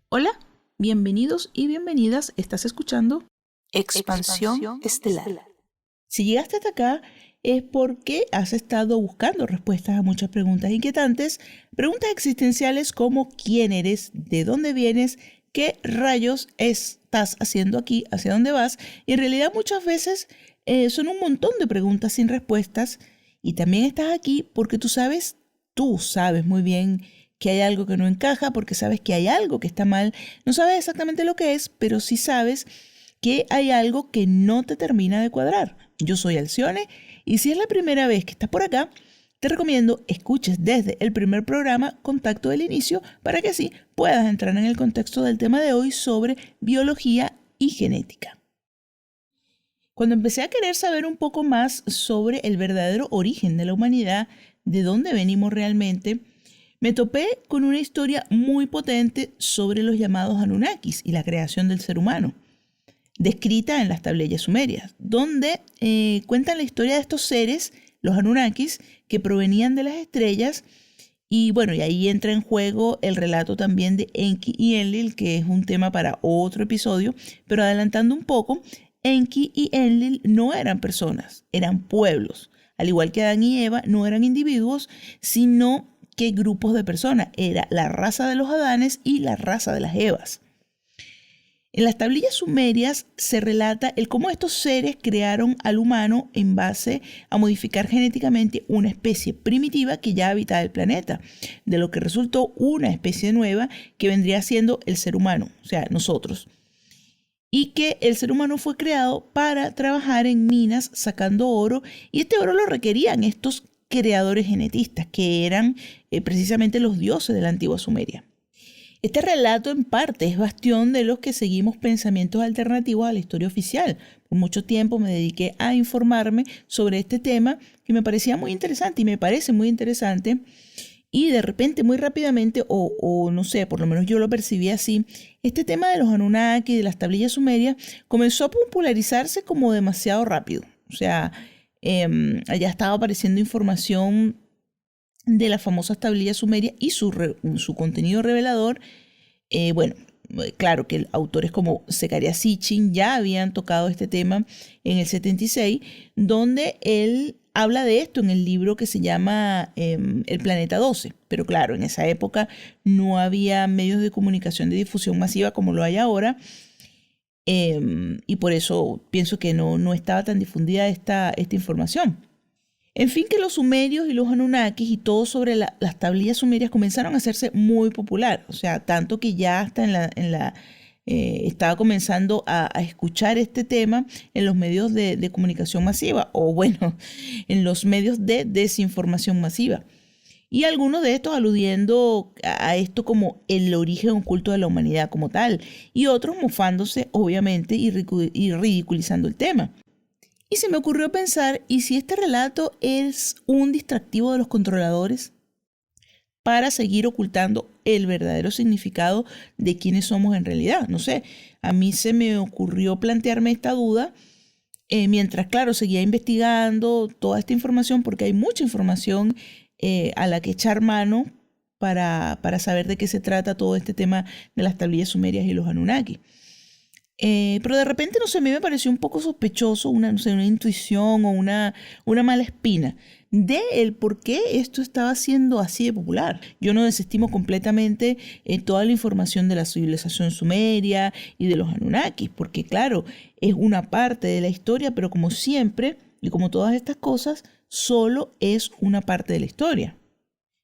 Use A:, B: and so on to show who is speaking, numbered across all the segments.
A: Hola, bienvenidos y bienvenidas. Estás escuchando Expansión Estelar. Si llegaste hasta acá es porque has estado buscando respuestas a muchas preguntas inquietantes, preguntas existenciales como quién eres, de dónde vienes, qué rayos estás haciendo aquí, hacia dónde vas. Y en realidad muchas veces son un montón de preguntas sin respuestas. Y también estás aquí porque tú sabes muy bien que hay algo que no encaja, porque sabes que hay algo que está mal. No sabes exactamente lo que es, pero sí sabes que hay algo que no te termina de cuadrar. Yo soy Alcione y si es la primera vez que estás por acá, te recomiendo escuches desde el primer programa Contacto del Inicio para que así puedas entrar en el contexto del tema de hoy sobre biología y genética. Cuando empecé a querer saber un poco más sobre el verdadero origen de la humanidad, de dónde venimos realmente, me topé con una historia muy potente sobre los llamados Anunnakis y la creación del ser humano, descrita en las tablillas sumerias, donde cuentan la historia de estos seres, los Anunnakis, que provenían de las estrellas. Y bueno, y ahí entra en juego el relato también de Enki y Enlil, que es un tema para otro episodio, pero adelantando un poco, Enki y Enlil no eran personas, eran pueblos. Al igual que Adán y Eva, no eran individuos, sino que grupos de personas. Era la raza de los Adanes y la raza de las Evas. En las tablillas sumerias se relata el cómo estos seres crearon al humano en base a modificar genéticamente una especie primitiva que ya habitaba el planeta, de lo que resultó una especie nueva que vendría siendo el ser humano, o sea, nosotros. Y que el ser humano fue creado para trabajar en minas sacando oro, y este oro lo requerían estos creadores genetistas, que eran precisamente los dioses de la antigua Sumeria. Este relato en parte es bastión de los que seguimos pensamientos alternativos a la historia oficial. Por mucho tiempo me dediqué a informarme sobre este tema que me parecía muy interesante y me parece muy interesante. Y de repente, muy rápidamente, o no sé, por lo menos yo lo percibí así, este tema de los Anunnaki y de las tablillas sumerias comenzó a popularizarse como demasiado rápido. O sea, allá estaba apareciendo información de las famosas tablillas sumerias y su contenido revelador. Bueno, claro que autores como Zecharia Sitchin ya habían tocado este tema en el 76, donde él habla de esto en el libro que se llama El Planeta 12. Pero claro, en esa época no había medios de comunicación de difusión masiva como lo hay ahora. Y por eso pienso que no estaba tan difundida esta información. En fin, que los sumerios y los Anunnakis y todo sobre las tablillas sumerias comenzaron a hacerse muy popular. O sea, tanto que ya hasta estaba comenzando a escuchar este tema en los medios de comunicación masiva, o bueno, en los medios de desinformación masiva. Y algunos de estos aludiendo a esto como el origen oculto de la humanidad como tal, y otros mofándose, obviamente, y ridiculizando el tema. Y se me ocurrió pensar, ¿y si este relato es un distractivo de los controladores para seguir ocultando el verdadero significado de quiénes somos en realidad? No sé, a mí se me ocurrió plantearme esta duda mientras, claro, seguía investigando toda esta información, porque hay mucha información a la que echar mano para saber de qué se trata todo este tema de las tablillas sumerias y los Anunnaki. Pero de repente, no sé, a mí me pareció un poco sospechoso, no sé, una intuición o una mala espina de el por qué esto estaba siendo así de popular. Yo no desestimo completamente toda la información de la civilización sumeria y de los Anunnakis, porque claro, es una parte de la historia, pero como siempre, y como todas estas cosas, solo es una parte de la historia.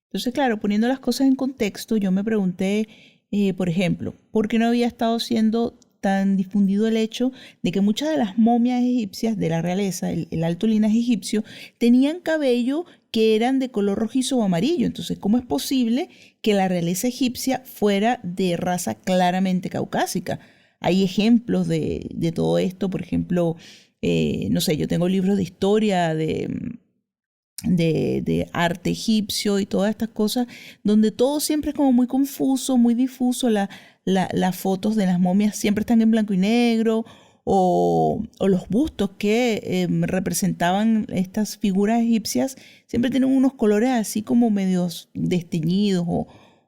A: Entonces, claro, poniendo las cosas en contexto, yo me pregunté, por ejemplo, ¿por qué no había estado siendo tan difundido el hecho de que muchas de las momias egipcias de la realeza, el alto linaje egipcio, tenían cabello que eran de color rojizo o amarillo? Entonces, ¿cómo es posible que la realeza egipcia fuera de raza claramente caucásica? Hay ejemplos de todo esto, por ejemplo, no sé, yo tengo libros de historia de arte egipcio y todas estas cosas, donde todo siempre es como muy confuso, muy difuso. Las fotos de las momias siempre están en blanco y negro, o los bustos que representaban estas figuras egipcias siempre tienen unos colores así como medios desteñidos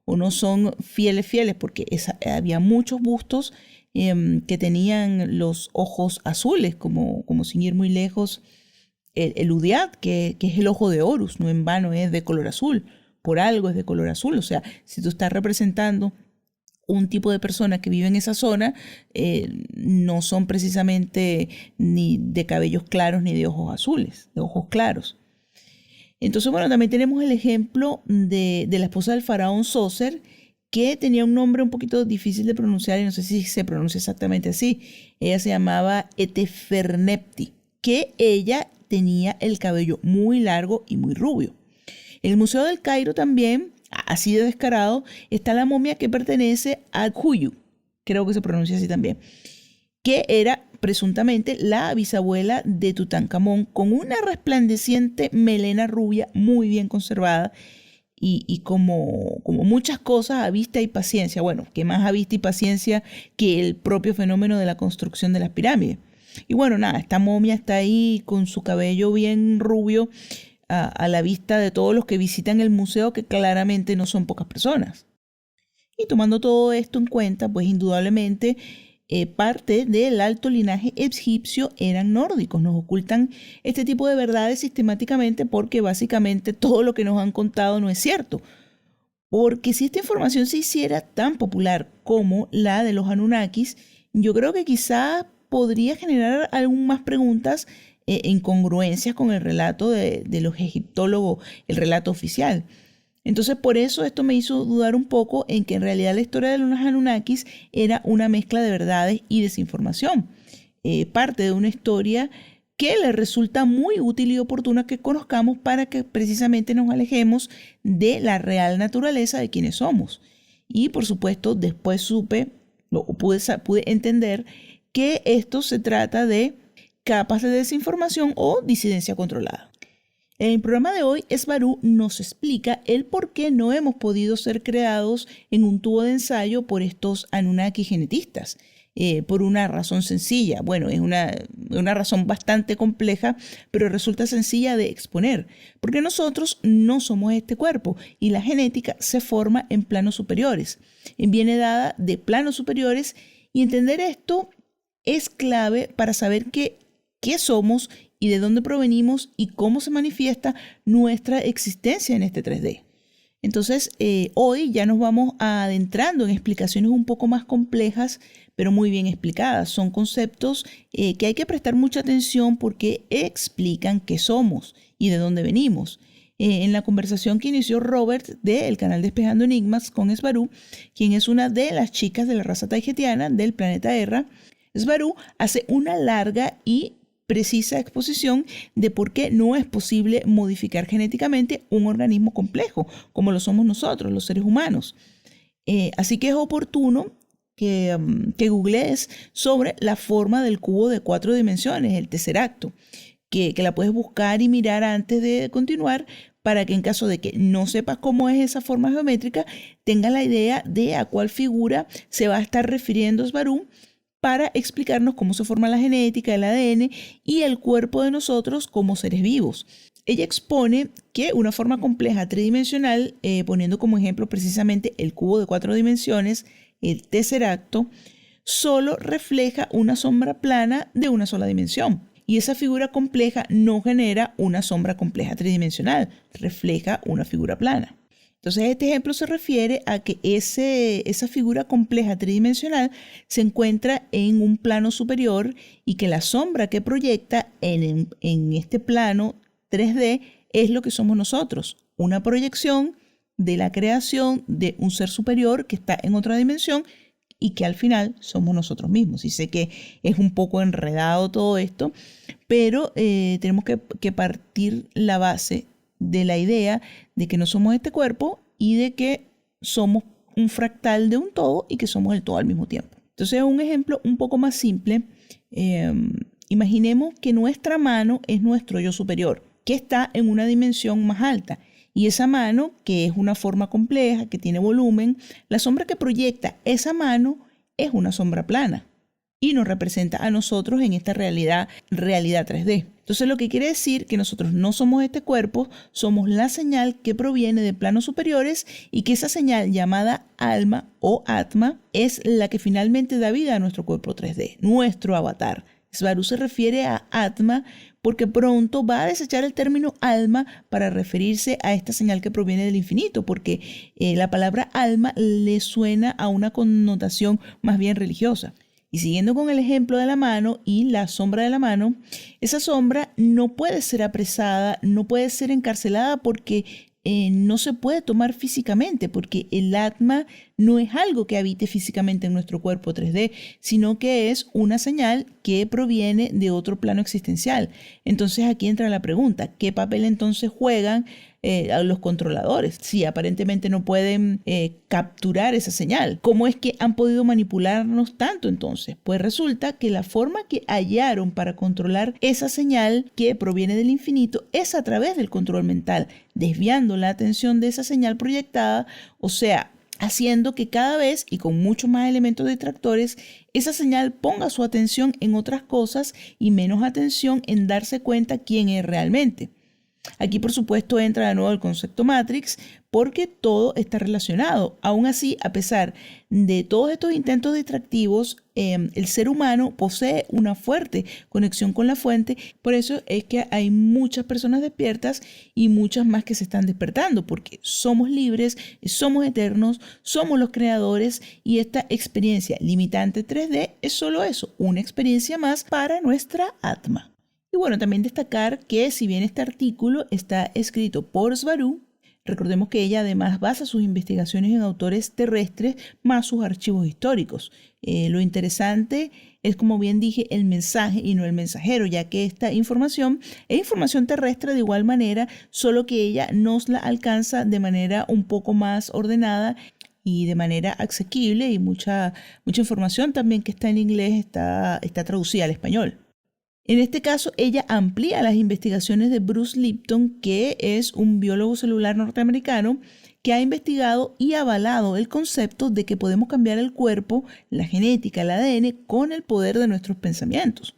A: o no son fieles, porque había muchos bustos que tenían los ojos azules, como sin ir muy lejos, el Udiad, que es el ojo de Horus, no en vano es de color azul, por algo es de color azul. O sea, si tú estás representando un tipo de persona que vive en esa zona, no son precisamente ni de cabellos claros ni de ojos azules, de ojos claros. Entonces, bueno, también tenemos el ejemplo de la esposa del faraón Zoser, que tenía un nombre un poquito difícil de pronunciar y no sé si se pronuncia exactamente así. Ella se llamaba Etefernepti, que ella tenía el cabello muy largo y muy rubio. En el Museo del Cairo también, así de descarado, está la momia que pertenece a Khuyu, creo que se pronuncia así también, que era presuntamente la bisabuela de Tutankamón, con una resplandeciente melena rubia muy bien conservada y como muchas cosas a vista y paciencia. Bueno, que más a vista y paciencia que el propio fenómeno de la construcción de las pirámides. Y bueno, nada, esta momia está ahí con su cabello bien rubio a la vista de todos los que visitan el museo, que claramente no son pocas personas. Y tomando todo esto en cuenta, pues indudablemente parte del alto linaje egipcio eran nórdicos. Nos ocultan este tipo de verdades sistemáticamente porque básicamente todo lo que nos han contado no es cierto. Porque si esta información se hiciera tan popular como la de los Anunnakis, yo creo que quizás podría generar aún más preguntas e incongruencias con el relato de los egiptólogos, el relato oficial. Entonces, por eso esto me hizo dudar un poco en que en realidad la historia de los Anunnakis era una mezcla de verdades y desinformación. Parte de una historia que le resulta muy útil y oportuna que conozcamos para que precisamente nos alejemos de la real naturaleza de quienes somos. Y por supuesto, después pude entender que esto se trata de capas de desinformación o disidencia controlada. En el programa de hoy, Esbarú nos explica el por qué no hemos podido ser creados en un tubo de ensayo por estos Anunnaki genetistas. Por una razón sencilla. Bueno, es una razón bastante compleja, pero resulta sencilla de exponer, porque nosotros no somos este cuerpo y la genética se forma en planos superiores. Viene dada de planos superiores y entender esto es clave para saber qué somos y de dónde provenimos y cómo se manifiesta nuestra existencia en este 3D. Entonces, hoy ya nos vamos adentrando en explicaciones un poco más complejas, pero muy bien explicadas. Son conceptos que hay que prestar mucha atención porque explican qué somos y de dónde venimos. En la conversación que inició Robert del canal Despejando Enigmas con Esbarú, quien es una de las chicas de la raza taigetiana del planeta Erra, Esbarú hace una larga y precisa exposición de por qué no es posible modificar genéticamente un organismo complejo, como lo somos nosotros, los seres humanos. Así que es oportuno que googlees sobre la forma del cubo de 4 dimensiones, el tesseracto, que la puedes buscar y mirar antes de continuar, para que en caso de que no sepas cómo es esa forma geométrica, tengas la idea de a cuál figura se va a estar refiriendo Esbarú, para explicarnos cómo se forma la genética, el ADN y el cuerpo de nosotros como seres vivos. Ella expone que una forma compleja tridimensional, poniendo como ejemplo precisamente el cubo de 4 dimensiones, el tesseracto, solo refleja una sombra plana de una sola dimensión. Y esa figura compleja no genera una sombra compleja tridimensional, refleja una figura plana. Entonces, este ejemplo se refiere a que esa figura compleja tridimensional se encuentra en un plano superior y que la sombra que proyecta en este plano 3D es lo que somos nosotros, una proyección de la creación de un ser superior que está en otra dimensión y que al final somos nosotros mismos. Y sé que es un poco enredado todo esto, pero tenemos que partir la base de la idea de que no somos este cuerpo y de que somos un fractal de un todo y que somos el todo al mismo tiempo. Entonces, un ejemplo un poco más simple. Imaginemos que nuestra mano es nuestro yo superior, que está en una dimensión más alta. Y esa mano, que es una forma compleja, que tiene volumen, la sombra que proyecta esa mano es una sombra plana. y nos representa a nosotros en esta realidad 3D. Entonces lo que quiere decir que nosotros no somos este cuerpo, somos la señal que proviene de planos superiores y que esa señal llamada alma o atma es la que finalmente da vida a nuestro cuerpo 3D, nuestro avatar. Svaru se refiere a atma porque pronto va a desechar el término alma para referirse a esta señal que proviene del infinito, porque la palabra alma le suena a una connotación más bien religiosa. Y siguiendo con el ejemplo de la mano y la sombra de la mano, esa sombra no puede ser apresada, no puede ser encarcelada porque no se puede tomar físicamente, porque el atma no es algo que habite físicamente en nuestro cuerpo 3D, sino que es una señal que proviene de otro plano existencial. Entonces aquí entra la pregunta, ¿qué papel entonces juegan a los controladores? Si aparentemente no pueden capturar esa señal, ¿cómo es que han podido manipularnos tanto entonces? Pues resulta que la forma que hallaron para controlar esa señal que proviene del infinito es a través del control mental, desviando la atención de esa señal proyectada, o sea, haciendo que cada vez y con muchos más elementos detractores, esa señal ponga su atención en otras cosas y menos atención en darse cuenta quién es realmente. Aquí, por supuesto, entra de nuevo el concepto Matrix porque todo está relacionado. Aún así, a pesar de todos estos intentos distractivos, el ser humano posee una fuerte conexión con la fuente. Por eso es que hay muchas personas despiertas y muchas más que se están despertando, porque somos libres, somos eternos, somos los creadores y esta experiencia limitante 3D es solo eso, una experiencia más para nuestra atma. Y bueno, también destacar que si bien este artículo está escrito por Svaru, recordemos que ella además basa sus investigaciones en autores terrestres más sus archivos históricos. Lo interesante es, como bien dije, el mensaje y no el mensajero, ya que esta información es información terrestre de igual manera, solo que ella nos la alcanza de manera un poco más ordenada y de manera asequible, y mucha información también que está en inglés está traducida al español. En este caso, ella amplía las investigaciones de Bruce Lipton, que es un biólogo celular norteamericano que ha investigado y avalado el concepto de que podemos cambiar el cuerpo, la genética, el ADN, con el poder de nuestros pensamientos.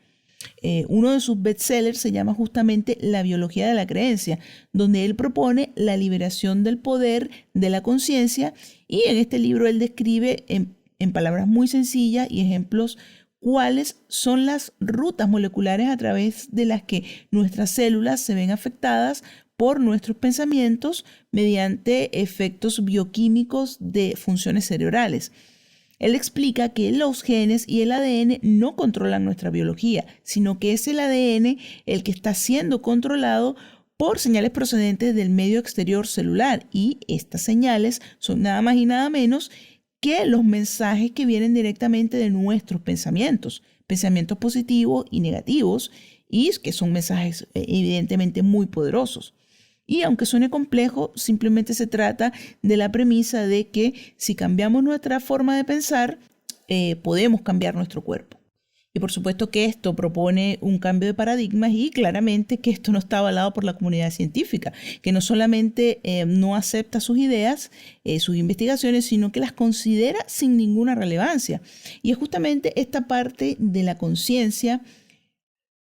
A: Uno de sus bestsellers se llama justamente La biología de la creencia, donde él propone la liberación del poder de la conciencia, y en este libro él describe en palabras muy sencillas y ejemplos cuáles son las rutas moleculares a través de las que nuestras células se ven afectadas por nuestros pensamientos mediante efectos bioquímicos de funciones cerebrales. Él explica que los genes y el ADN no controlan nuestra biología, sino que es el ADN el que está siendo controlado por señales procedentes del medio exterior celular, y estas señales son nada más y nada menos que los mensajes que vienen directamente de nuestros pensamientos positivos y negativos, y que son mensajes evidentemente muy poderosos. Y aunque suene complejo, simplemente se trata de la premisa de que si cambiamos nuestra forma de pensar, podemos cambiar nuestro cuerpo. Y por supuesto que esto propone un cambio de paradigmas, y claramente que esto no está avalado por la comunidad científica, que no solamente no acepta sus ideas, sus investigaciones, sino que las considera sin ninguna relevancia. Y es justamente esta parte de la conciencia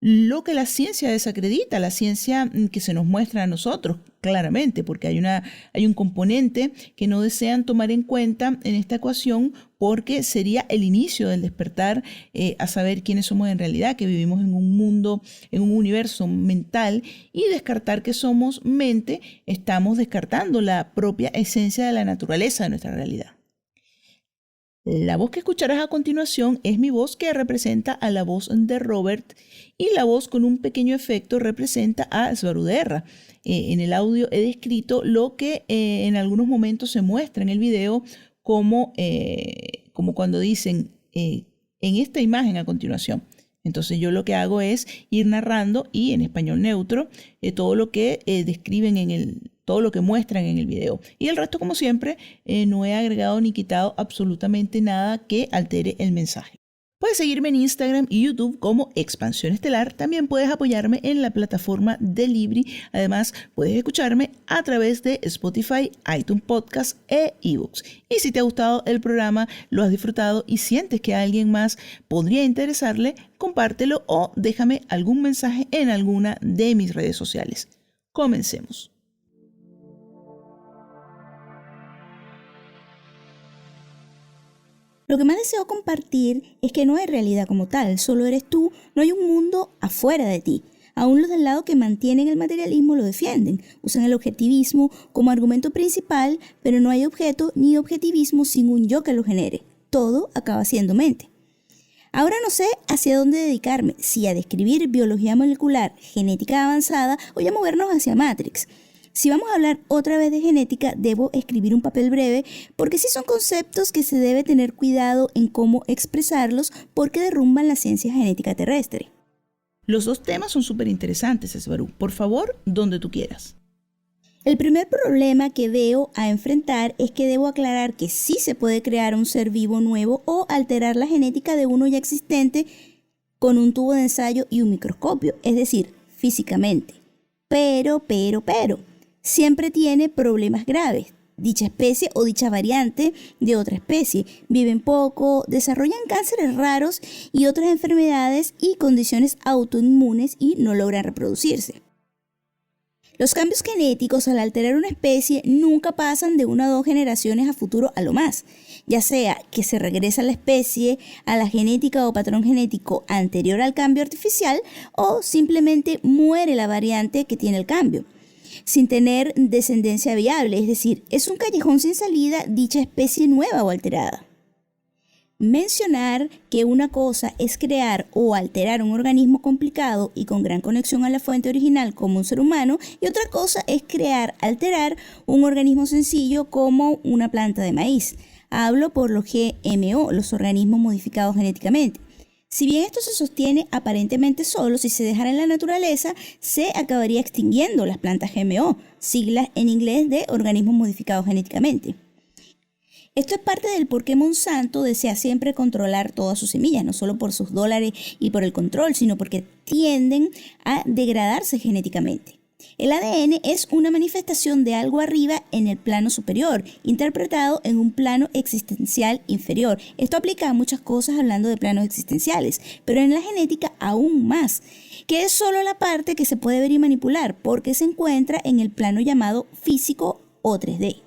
A: lo que la ciencia desacredita, la ciencia que se nos muestra a nosotros claramente, porque hay un componente que no desean tomar en cuenta en esta ecuación, porque sería el inicio del despertar a saber quiénes somos en realidad, que vivimos en un mundo, en un universo mental, y descartar que somos mente, estamos descartando la propia esencia de la naturaleza de nuestra realidad. La voz que escucharás a continuación es mi voz, que representa a la voz de Robert, y la voz con un pequeño efecto representa a Svaru Derra. En el audio he descrito lo que en algunos momentos se muestra en el video como cuando dicen en esta imagen a continuación. Entonces yo lo que hago es ir narrando, y en español neutro, todo lo que describen todo lo que muestran en el video. Y el resto, como siempre, no he agregado ni quitado absolutamente nada que altere el mensaje. Puedes seguirme en Instagram y YouTube como Expansión Estelar. También puedes apoyarme en la plataforma de Libri. Además, puedes escucharme a través de Spotify, iTunes Podcast e eBooks. Y si te ha gustado el programa, lo has disfrutado y sientes que a alguien más podría interesarle, compártelo o déjame algún mensaje en alguna de mis redes sociales. Comencemos.
B: Lo que más deseo compartir es que no hay realidad como tal, solo eres tú, no hay un mundo afuera de ti. Aún los del lado que mantienen el materialismo lo defienden, usan el objetivismo como argumento principal, pero no hay objeto ni objetivismo sin un yo que lo genere. Todo acaba siendo mente. Ahora no sé hacia dónde dedicarme, si a describir biología molecular, genética avanzada o ya movernos hacia Matrix. Si vamos a hablar otra vez de genética, debo escribir un papel breve porque sí son conceptos que se debe tener cuidado en cómo expresarlos porque derrumban la ciencia genética terrestre.
A: Los dos temas son súper interesantes, Esbarú. Por favor, donde tú quieras.
B: El primer problema que veo a enfrentar es que debo aclarar que sí se puede crear un ser vivo nuevo o alterar la genética de uno ya existente con un tubo de ensayo y un microscopio, es decir, físicamente. Pero, siempre tiene problemas graves. Dicha especie o dicha variante de otra especie viven poco, desarrollan cánceres raros y otras enfermedades y condiciones autoinmunes y no logran reproducirse. Los cambios genéticos al alterar una especie nunca pasan de 1 o 2 generaciones a futuro a lo más, ya sea que se regresa la especie a la genética o patrón genético anterior al cambio artificial o simplemente muere la variante que tiene el cambio, sin tener descendencia viable, es decir, es un callejón sin salida dicha especie nueva o alterada. Mencionar que una cosa es crear o alterar un organismo complicado y con gran conexión a la fuente original como un ser humano y otra cosa es crear, alterar un organismo sencillo como una planta de maíz. Hablo por los GMO, los organismos modificados genéticamente. Si bien esto se sostiene aparentemente solo, si se dejara en la naturaleza, se acabaría extinguiendo las plantas GMO, siglas en inglés de organismos modificados genéticamente. Esto es parte del por qué Monsanto desea siempre controlar todas sus semillas, no solo por sus dólares y por el control, sino porque tienden a degradarse genéticamente. El ADN es una manifestación de algo arriba en el plano superior, interpretado en un plano existencial inferior. Esto aplica a muchas cosas hablando de planos existenciales, pero en la genética aún más, que es solo la parte que se puede ver y manipular, porque se encuentra en el plano llamado físico o 3D.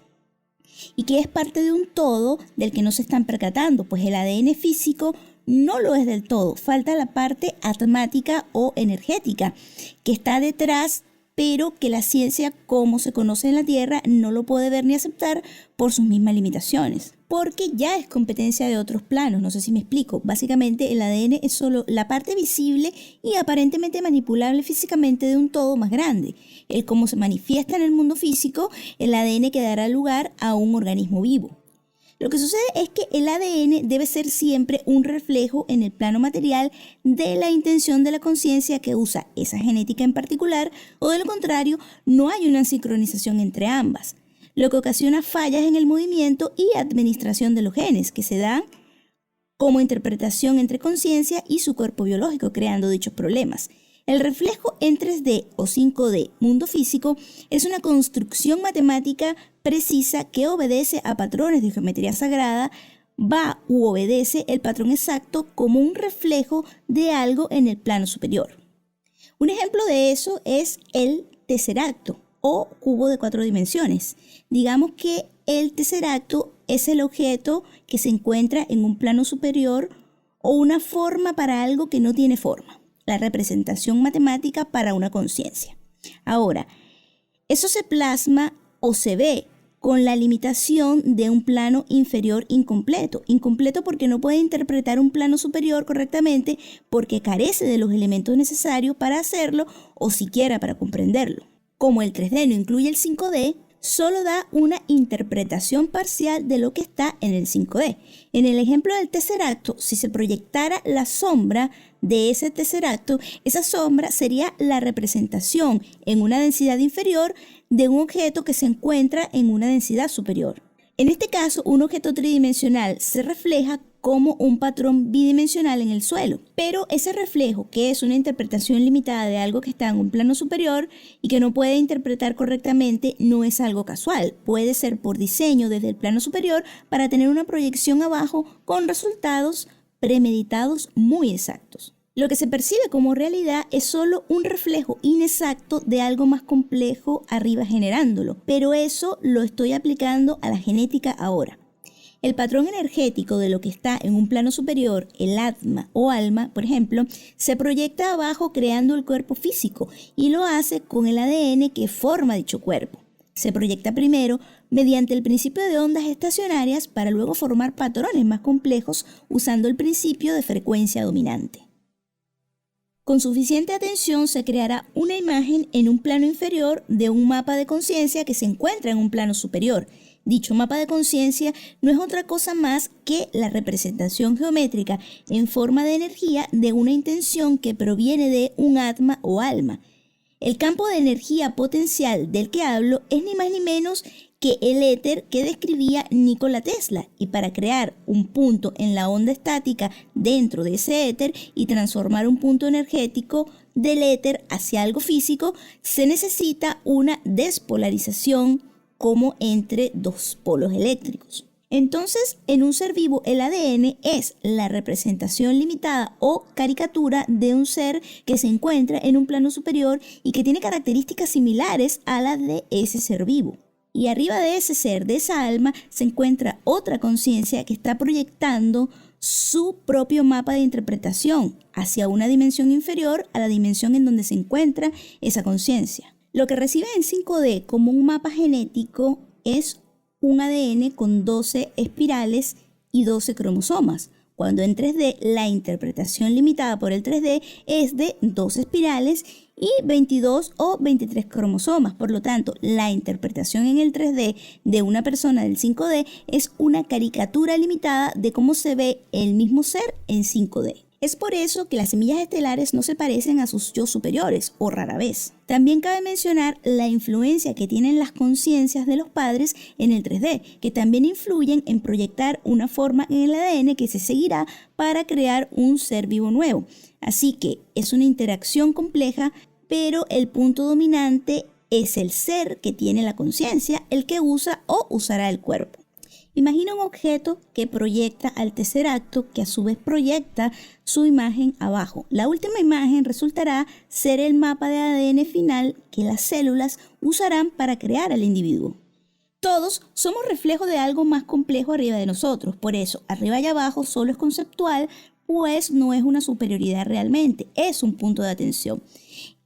B: Y que es parte de un todo del que no se están percatando, pues el ADN físico no lo es del todo, falta la parte atmática o energética que está detrás, pero que la ciencia como se conoce en la Tierra no lo puede ver ni aceptar por sus mismas limitaciones, porque ya es competencia de otros planos, no sé si me explico. Básicamente el ADN es solo la parte visible y aparentemente manipulable físicamente de un todo más grande. El cómo se manifiesta en el mundo físico, el ADN que dará lugar a un organismo vivo. Lo que sucede es que el ADN debe ser siempre un reflejo en el plano material de la intención de la conciencia que usa esa genética en particular, o de lo contrario, no hay una sincronización entre ambas, lo que ocasiona fallas en el movimiento y administración de los genes que se dan como interpretación entre conciencia y su cuerpo biológico, creando dichos problemas. El reflejo en 3D o 5D, mundo físico, es una construcción matemática precisa que obedece a patrones de geometría sagrada, va u obedece el patrón exacto como un reflejo de algo en el plano superior. Un ejemplo de eso es el tesseracto o cubo de 4 dimensiones. Digamos que el tesseracto es el objeto que se encuentra en un plano superior o una forma para algo que no tiene forma. La representación matemática para una conciencia. Ahora, eso se plasma o se ve con la limitación de un plano inferior incompleto. Incompleto porque no puede interpretar un plano superior correctamente porque carece de los elementos necesarios para hacerlo o siquiera para comprenderlo. Como el 3D no incluye el 5D, solo da una interpretación parcial de lo que está en el 5D. En el ejemplo del tesseracto, si se proyectara la sombra de ese tesseracto, esa sombra sería la representación en una densidad inferior de un objeto que se encuentra en una densidad superior. En este caso, un objeto tridimensional se refleja como un patrón bidimensional en el suelo. Pero ese reflejo, que es una interpretación limitada de algo que está en un plano superior y que no puede interpretar correctamente, no es algo casual. Puede ser por diseño desde el plano superior para tener una proyección abajo con resultados premeditados muy exactos. Lo que se percibe como realidad es solo un reflejo inexacto de algo más complejo arriba generándolo, pero eso lo estoy aplicando a la genética ahora. El patrón energético de lo que está en un plano superior, el atma o alma, por ejemplo, se proyecta abajo creando el cuerpo físico y lo hace con el ADN que forma dicho cuerpo. Se proyecta primero mediante el principio de ondas estacionarias para luego formar patrones más complejos usando el principio de frecuencia dominante. Con suficiente atención se creará una imagen en un plano inferior de un mapa de conciencia que se encuentra en un plano superior. Dicho mapa de conciencia no es otra cosa más que la representación geométrica en forma de energía de una intención que proviene de un atma o alma. El campo de energía potencial del que hablo es ni más ni menos que el éter que describía Nikola Tesla, y para crear un punto en la onda estática dentro de ese éter y transformar un punto energético del éter hacia algo físico, se necesita una despolarización como entre dos polos eléctricos. Entonces, en un ser vivo, el ADN es la representación limitada o caricatura de un ser que se encuentra en un plano superior y que tiene características similares a las de ese ser vivo. Y arriba de ese ser, de esa alma, se encuentra otra conciencia que está proyectando su propio mapa de interpretación hacia una dimensión inferior a la dimensión en donde se encuentra esa conciencia. Lo que recibe en 5D como un mapa genético es un ADN con 12 espirales y 12 cromosomas, cuando en 3D la interpretación limitada por el 3D es de 12 espirales y 22 o 23 cromosomas. Por lo tanto, la interpretación en el 3D de una persona del 5D es una caricatura limitada de cómo se ve el mismo ser en 5D. Es por eso que las semillas estelares no se parecen a sus yo superiores, o rara vez. También cabe mencionar la influencia que tienen las conciencias de los padres en el 3D, que también influyen en proyectar una forma en el ADN que se seguirá para crear un ser vivo nuevo. Así que es una interacción compleja, pero el punto dominante es el ser que tiene la conciencia, el que usa o usará el cuerpo. Imagina un objeto que proyecta al tercer acto, que a su vez proyecta su imagen abajo. La última imagen resultará ser el mapa de ADN final que las células usarán para crear al individuo. Todos somos reflejo de algo más complejo arriba de nosotros, por eso arriba y abajo solo es conceptual, pues no es una superioridad realmente, es un punto de atención.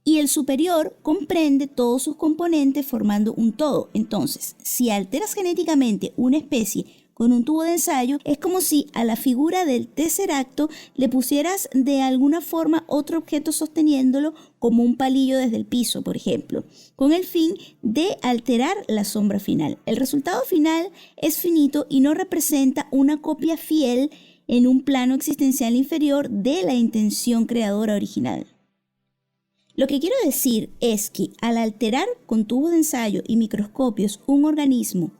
B: Y el superior comprende todos sus componentes formando un todo. Entonces, si alteras genéticamente una especie con un tubo de ensayo, es como si a la figura del tercer acto le pusieras de alguna forma otro objeto sosteniéndolo, como un palillo desde el piso, por ejemplo, con el fin de alterar la sombra final. El resultado final es finito y no representa una copia fiel en un plano existencial inferior de la intención creadora original. Lo que quiero decir es que al alterar con tubos de ensayo y microscopios un organismo,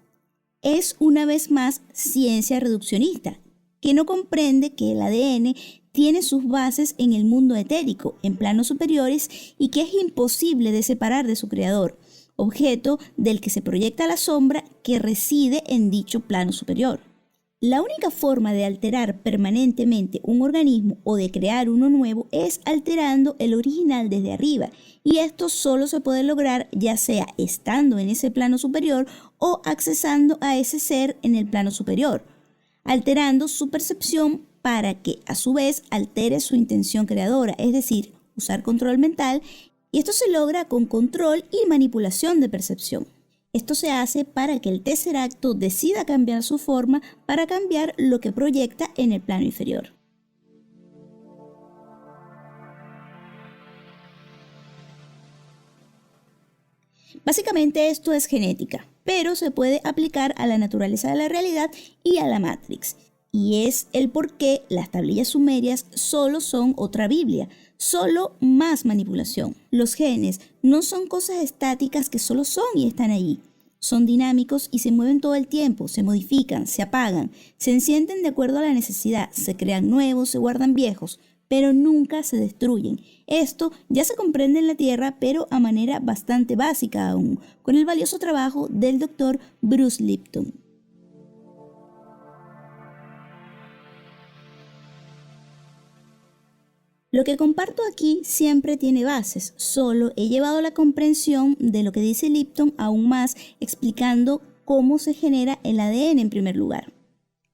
B: es una vez más ciencia reduccionista, que no comprende que el ADN tiene sus bases en el mundo etérico, en planos superiores, y que es imposible de separar de su creador, objeto del que se proyecta la sombra que reside en dicho plano superior. La única forma de alterar permanentemente un organismo o de crear uno nuevo es alterando el original desde arriba, y esto solo se puede lograr ya sea estando en ese plano superior o accesando a ese ser en el plano superior, alterando su percepción para que a su vez altere su intención creadora, es decir, usar control mental, y esto se logra con control y manipulación de percepción. Esto se hace para que el tercer acto decida cambiar su forma para cambiar lo que proyecta en el plano inferior. Básicamente esto es genética, pero se puede aplicar a la naturaleza de la realidad y a la Matrix. Y es el por qué las tablillas sumerias solo son otra Biblia, solo más manipulación. Los genes no son cosas estáticas que solo son y están allí. Son dinámicos y se mueven todo el tiempo, se modifican, se apagan, se encienden de acuerdo a la necesidad, se crean nuevos, se guardan viejos, pero nunca se destruyen. Esto ya se comprende en la Tierra, pero a manera bastante básica aún, con el valioso trabajo del Dr. Bruce Lipton. Lo que comparto aquí siempre tiene bases, solo he llevado la comprensión de lo que dice Lipton aún más, explicando cómo se genera el ADN en primer lugar.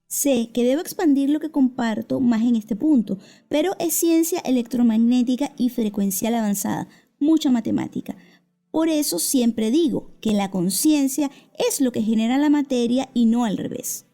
B: Sé que debo expandir lo que comparto más en este punto, pero es ciencia electromagnética y frecuencial avanzada, mucha matemática. Por eso siempre digo que la conciencia es lo que genera la materia y no al revés.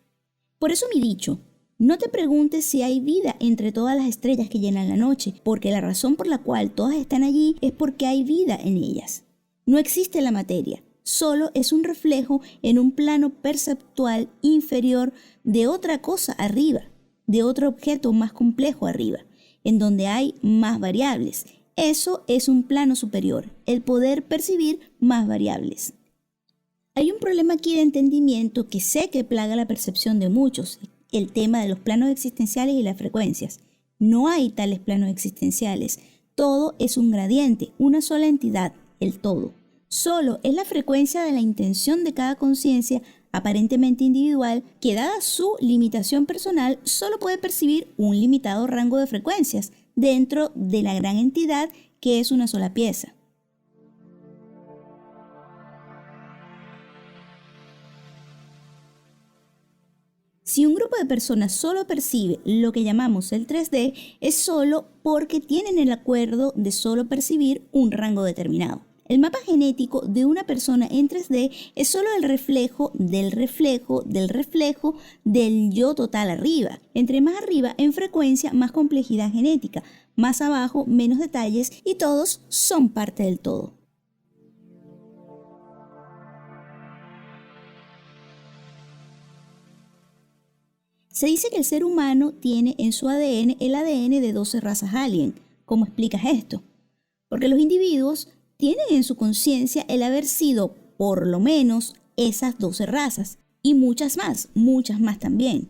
B: Por eso mi dicho: no te preguntes si hay vida entre todas las estrellas que llenan la noche, porque la razón por la cual todas están allí es porque hay vida en ellas. No existe la materia, solo es un reflejo en un plano perceptual inferior de otra cosa arriba, de otro objeto más complejo arriba, en donde hay más variables. Eso es un plano superior, el poder percibir más variables. Hay un problema aquí de entendimiento que sé que plaga la percepción de muchos, el tema de los planos existenciales y las frecuencias. No hay tales planos existenciales. Todo es un gradiente, una sola entidad, el todo. Solo es la frecuencia de la intención de cada conciencia aparentemente individual que, dada su limitación personal, solo puede percibir un limitado rango de frecuencias dentro de la gran entidad que es una sola pieza. Si un grupo de personas solo percibe lo que llamamos el 3D, es solo porque tienen el acuerdo de solo percibir un rango determinado. El mapa genético de una persona en 3D es solo el reflejo del reflejo del reflejo del yo total arriba. Entre más arriba en frecuencia, más complejidad genética, más abajo, menos detalles, y todos son parte del todo. Se dice que el ser humano tiene en su ADN el ADN de 12 razas alien. ¿Cómo explicas esto? Porque los individuos tienen en su conciencia el haber sido por lo menos esas 12 razas y muchas más también.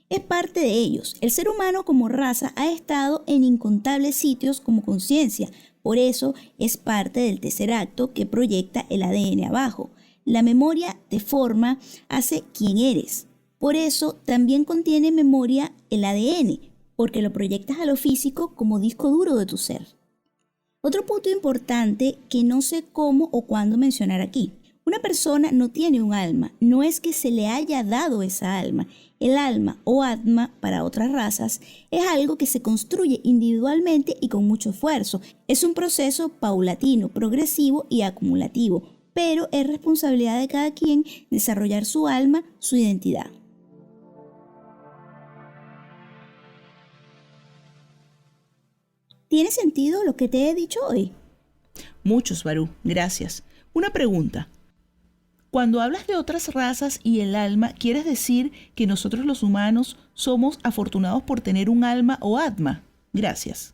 B: Es parte de ellos. El ser humano como raza ha estado en incontables sitios como conciencia. Por eso es parte del tercer acto que proyecta el ADN abajo. La memoria te forma, hace quien eres. Por eso también contiene memoria el ADN, porque lo proyectas a lo físico como disco duro de tu ser. Otro punto importante que no sé cómo o cuándo mencionar aquí. Una persona no tiene un alma, no es que se le haya dado esa alma. El alma o atma para otras razas es algo que se construye individualmente y con mucho esfuerzo. Es un proceso paulatino, progresivo y acumulativo, pero es responsabilidad de cada quien desarrollar su alma, su identidad. ¿Tiene sentido lo que te he dicho hoy?
A: Muchos, Barú, gracias. Una pregunta. Cuando hablas de otras razas y el alma, ¿quieres decir que nosotros los humanos somos afortunados por tener un alma o atma? Gracias.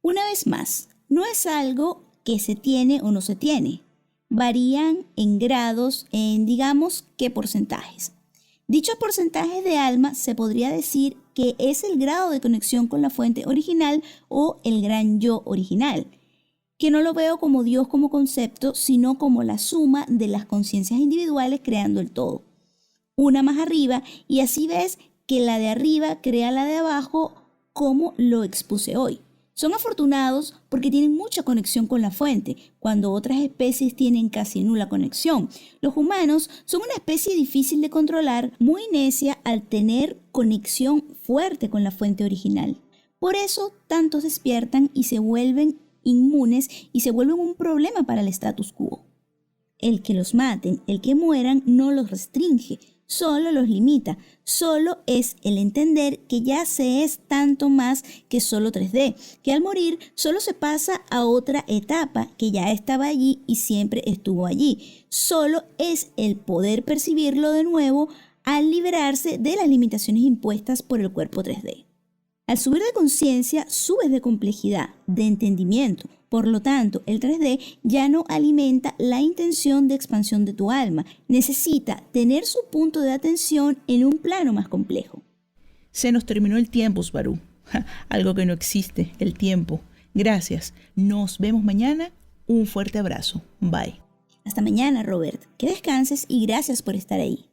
B: Una vez más, no es algo que se tiene o no se tiene. Varían en grados, en digamos qué porcentajes. Dichos porcentajes de alma se podría decir que es el grado de conexión con la fuente original o el gran yo original, que no lo veo como Dios como concepto, sino como la suma de las conciencias individuales creando el todo. Una más arriba, y así ves que la de arriba crea la de abajo, como lo expuse hoy. Son afortunados porque tienen mucha conexión con la fuente, cuando otras especies tienen casi nula conexión. Los humanos son una especie difícil de controlar, muy necia al tener conexión fuerte con la fuente original. Por eso tantos despiertan y se vuelven inmunes y se vuelven un problema para el status quo. El que los maten, el que mueran, no los restringe, solo los limita. Solo es el entender que ya se es tanto más que solo 3D, que al morir solo se pasa a otra etapa que ya estaba allí y siempre estuvo allí. Solo es el poder percibirlo de nuevo al liberarse de las limitaciones impuestas por el cuerpo 3D. Al subir de conciencia, subes de complejidad, de entendimiento. Por lo tanto, el 3D ya no alimenta la intención de expansión de tu alma. Necesita tener su punto de atención en un plano más complejo.
A: Se nos terminó el tiempo, Svaru. Algo que no existe, el tiempo. Gracias. Nos vemos mañana. Un fuerte abrazo. Bye.
B: Hasta mañana, Robert. Que descanses y gracias por estar ahí.